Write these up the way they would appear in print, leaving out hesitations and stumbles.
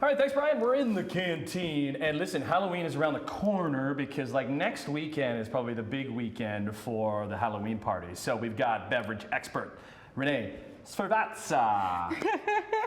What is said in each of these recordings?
All right, thanks, Brian. We're in the canteen. And listen, Halloween is around the corner because like next weekend is probably the big weekend for the Halloween party. So we've got beverage expert Renée Sferrazza.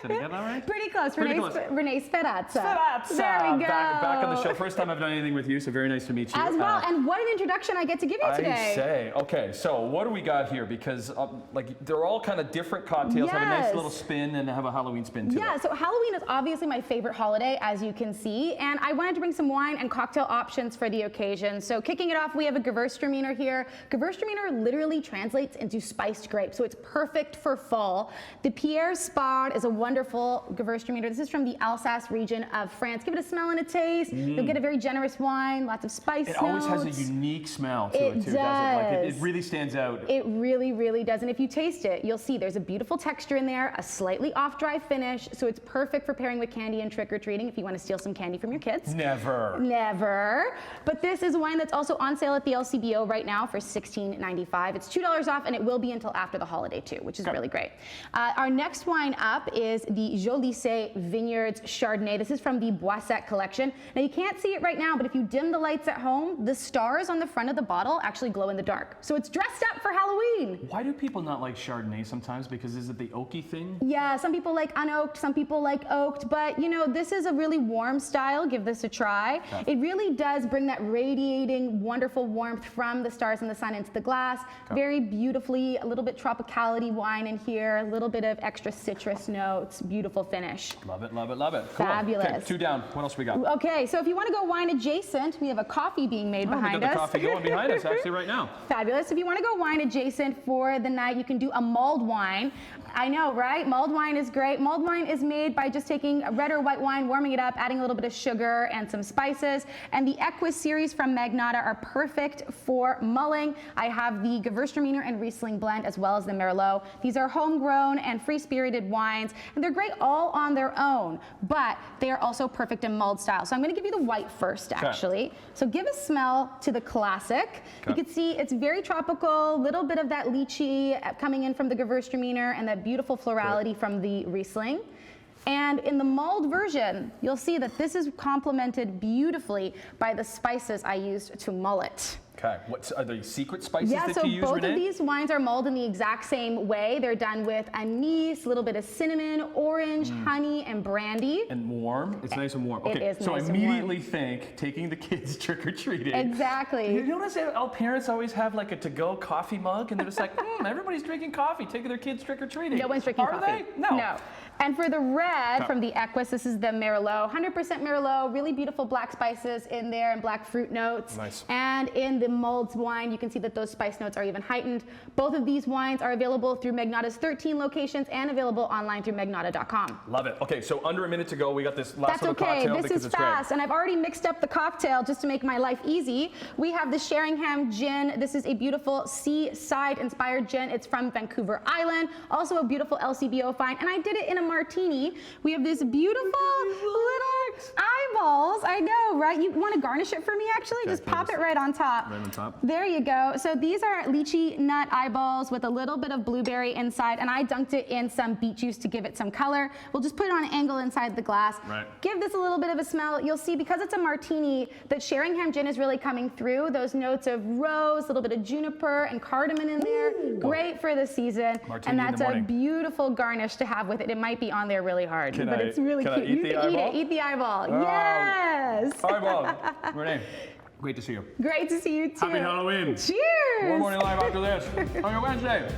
Did I get that right? Pretty close. Renée Sferrazza. Sferrazza. There we go. Back on the show. First time I've done anything with you, so very nice to meet you. As well, and what an introduction I get to give you today. I say. Okay, so what do we got here? Because like they're all kind of different cocktails, have a nice little spin and have a Halloween spin to it. Yeah, so Halloween is obviously my favorite holiday, as you can see, and I wanted to bring some wine and cocktail options for the occasion. So kicking it off, we have a Gewürztraminer here. Gewürztraminer literally translates into spiced grape, so it's perfect for fall. The Pierre Spard is a wonderful Gewürztraminer. This is from the Alsace region of France. Give it a smell and a taste. You'll get a very generous wine, lots of spice notes. It always has a unique smell to it too, doesn't it? Like it really stands out. It really, really does. And if you taste it, you'll see there's a beautiful texture in there, a slightly off-dry finish, so it's perfect for pairing with candy and trick-or-treating if you want to steal some candy from your kids. Never. Never. But this is a wine that's also on sale at the LCBO right now for $16.95. It's $2 off, and it will be until after the holiday too, which is really great. Our next wine up is the Jolise Vineyards Chardonnay. This is from the Bois Sec collection. Now you can't see it right now, but if you dim the lights at home, the stars on the front of the bottle actually glow in the dark. So it's dressed up for Halloween. Why do people not like Chardonnay sometimes? Because is it the oaky thing? Yeah, some people like unoaked, some people like oaked, but you know, this is a really warm style. Give this a try. Okay. It really does bring that radiating, wonderful warmth from the stars and the sun into the glass. Okay. Very beautifully, a little bit tropicality wine in here, a little bit of extra citrus notes, beautiful finish. Love it, love it, love it. Cool. Fabulous. Okay, 2 down. What else we got? Okay, so if you want to go wine adjacent, we have a coffee being made behind us. We got the coffee going behind us actually right now. Fabulous. If you want to go wine adjacent for the night, you can do a mulled wine. I know, right? Mulled wine is great. Mulled wine is made by just taking red or white wine, warming it up, adding a little bit of sugar and some spices. And the Equus series from Magnata are perfect for mulling. I have the Gewürztraminer and Riesling blend as well as the Merlot. These are homegrown and free-spirited wines, and they're great all on their own, but they are also perfect in mulled style. So I'm going to give you the white first, actually. Okay. So give a smell to the classic. Okay. You can see it's very tropical, little bit of that lychee coming in from the Gewürztraminer and that beautiful florality from the Riesling. And in the mulled version, you'll see that this is complemented beautifully by the spices I used to mull it. Okay, are there secret spices that you use, so both Renée? of these wines are mulled in the exact same way. They're done with anise, a little bit of cinnamon, orange, honey, and brandy. And warm. It's nice and warm. Okay, it is so nice immediately and warm. think taking the kids trick-or-treating. Exactly. You notice that all parents always have like a to-go coffee mug, and they're just like, everybody's drinking coffee, taking their kids trick-or-treating. No one's drinking coffee. Are they? No. No. And for the red from the Equus, this is the Merlot. 100% Merlot, really beautiful black spices in there and black fruit notes. Nice. And in the mulled wine, you can see that those spice notes are even heightened. Both of these wines are available through Magnata's 13 locations and available online through magnata.com. Love it. Okay, so under a minute to go. We got this last little cocktail because it's great. This is fast, and I've already mixed up the cocktail just to make my life easy. We have the Sheringham Gin. This is a beautiful seaside-inspired gin. It's from Vancouver Island. Also a beautiful LCBO find, and I did it in a martini. We have this beautiful little eyeballs. I know, right? You want to garnish it for me, actually? Okay, just pop it right on top. Right on top. There you go. So these are lychee nut eyeballs with a little bit of blueberry inside, and I dunked it in some beet juice to give it some color. We'll just put it on an angle inside the glass. Right. Give this a little bit of a smell. You'll see, because it's a martini, that Sheringham Gin is really coming through. Those notes of rose, a little bit of juniper and cardamom in there. Ooh. Great for the season. Martini and that's a beautiful garnish to have with it. It might be on there really hard, but it's really cute. You can eat it. Eat the eyeball. Yes. Eyeball. Renée, great to see you. Great to see you too. Happy Halloween. Cheers. More morning live after this on your Wednesday.